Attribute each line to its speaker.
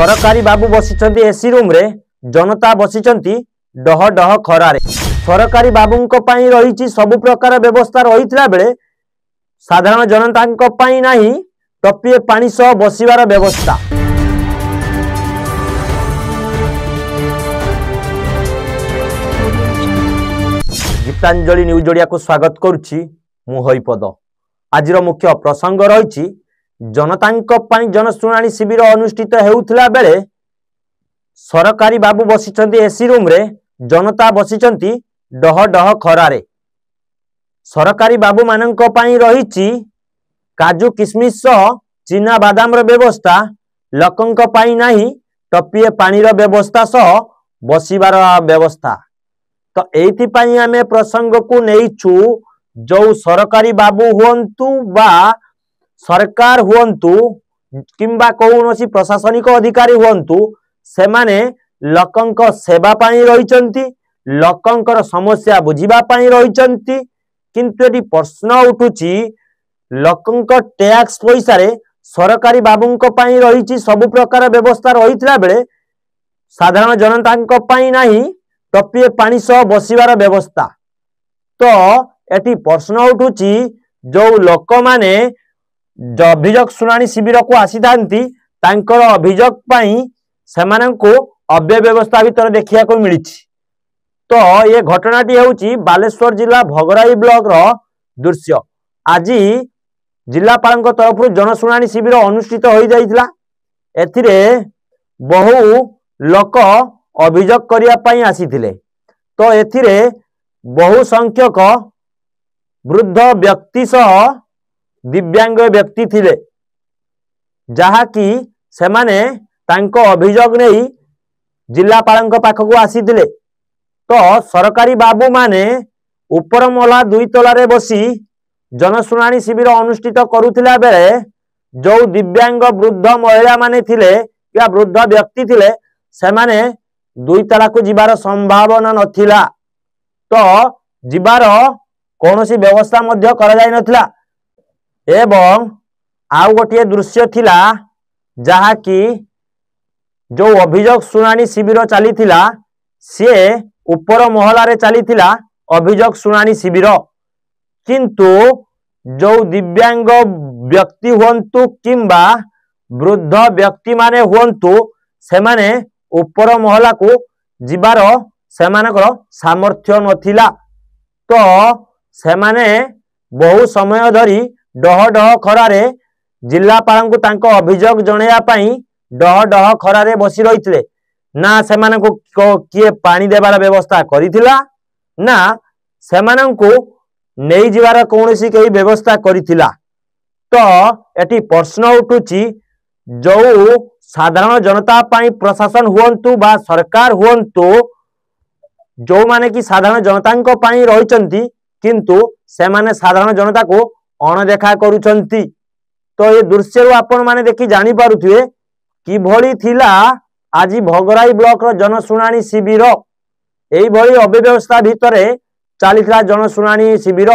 Speaker 1: सरकारी बाबू बसिचंती AC room रे जनता बसिचंती डह डह खरारे। सरकारी बाबूंको पाई रही सब प्रकार व्यवस्था रही बेले साधारण जनता पाई नहीं टपिए पानी सह बसिबार व्यवस्था। गीतांजलि न्यूज ओडिया को स्वागत करुछि मु हरिपद। आज मुख्य प्रसंग रही जनता जनशुणाणी शिविर अनुष्ठित हेउथिला बेले सरकारी बाबू बसिचंती एसी रूम रे जनता बसिचंती डह डह खरारे। सरकारी बाबू मानक पाई रही काजू किसमिस सह चीना बादाम रो व्यवस्था, लोकंक पाई नहीं टपिए पानी रो व्यवस्था सह बसिबार व्यवस्था। तो एथि पाई आमे प्रसंग को नेइछु जो सरकारी बाबू हुंतु बा सरकार हुंतु किंबा कौनसी प्रशासनिक अधिकारी हुंतु से माने लोकंक सेवा पाई रहिचंती, लोकंकर समस्या बुझिबा पाई रहिचंती। किंतु एटी प्रश्न उठुची लोकंक टैक्स पैसा रे सरकारी बाबूंक पाई रही सब प्रकार व्यवस्था रहितला बेले साधारण जनता पाई नहीं टपिए पानी सह बसिबार व्यवस्था। तो एटी प्रश्न उठुची जो लोक माने अभियोग शुणाणी शिविर को आसी थांती तांकर अभियोग पाई सेमानंको अव्यवस्था भीतर देखिया को मिली। तो ये घटनाटी हेउची बालेश्वर जिला भगराई ब्लॉक रो दृश्य। आज जिलापाल तरफ जनशुणाणी शिविर अनुष्ठित हो जाइतिला। एथिरे बहु लोक अभियोग करिया पाई आसीथिले। तो एथिरे बहु संख्यक वृद्ध व्यक्ति सह दिव्यांग व्यक्ति थिले जहा कि सेमाने तांको अभियोग नहीं जिलापाल पाखक आसीथिले। तो सरकारी बाबू माने ऊपर महला 2 तलारे बसी जनशुणाणी शिविर अनुष्ठित करुथिला बेले जो दिव्यांग वृद्ध महिला माने थिले या वृद्ध व्यक्ति थिले सेमाने 2 तला को जिबार संभावना नथिला। तो जिबार कोनोसी व्यवस्था मध्य करा जाय नथिला। एवं आउ गोटे दृश्य थिला जहा कि जो अभियोग शुणाणी शिविर चली थिला से ऊपर महला रे चली थिला अभियोग शुणाणी शिविर। किंतु जो दिव्यांग व्यक्ति हुंतु किंबा वृद्ध व्यक्ति माने हुंतु से माने ऊपर महला को जिबार सेमानकर सामर्थ्य नथिला। तो से माने बहु समय धरी डह डह खरारे जिलापाल को तांको अभियोग जणैया पाई डह डह खरारे बसी रहिथिले। ना सेमानको किए पानी देबार व्यवस्था करिथिला ना सेमानको नहीं जिबार कौनसी कई व्यवस्था करिथिला। तो एटी प्रश्न उठुची जो साधारण जनता पाई प्रशासन हुंतु बा सरकार हुंतु जो माने कि साधारण जनता पाई रहिचंती किंतु से माने साधारण जनता को अणदेखा करुचंती। तो ये दृश्य रो आपण माने देखि जानि पारुथिबे कि भली थिला आज भगराई ब्लॉक रो जनशुणाणी शिविर। एई भली अव्यवस्था भितरे चलीथिला जनशुणाणी शिविर।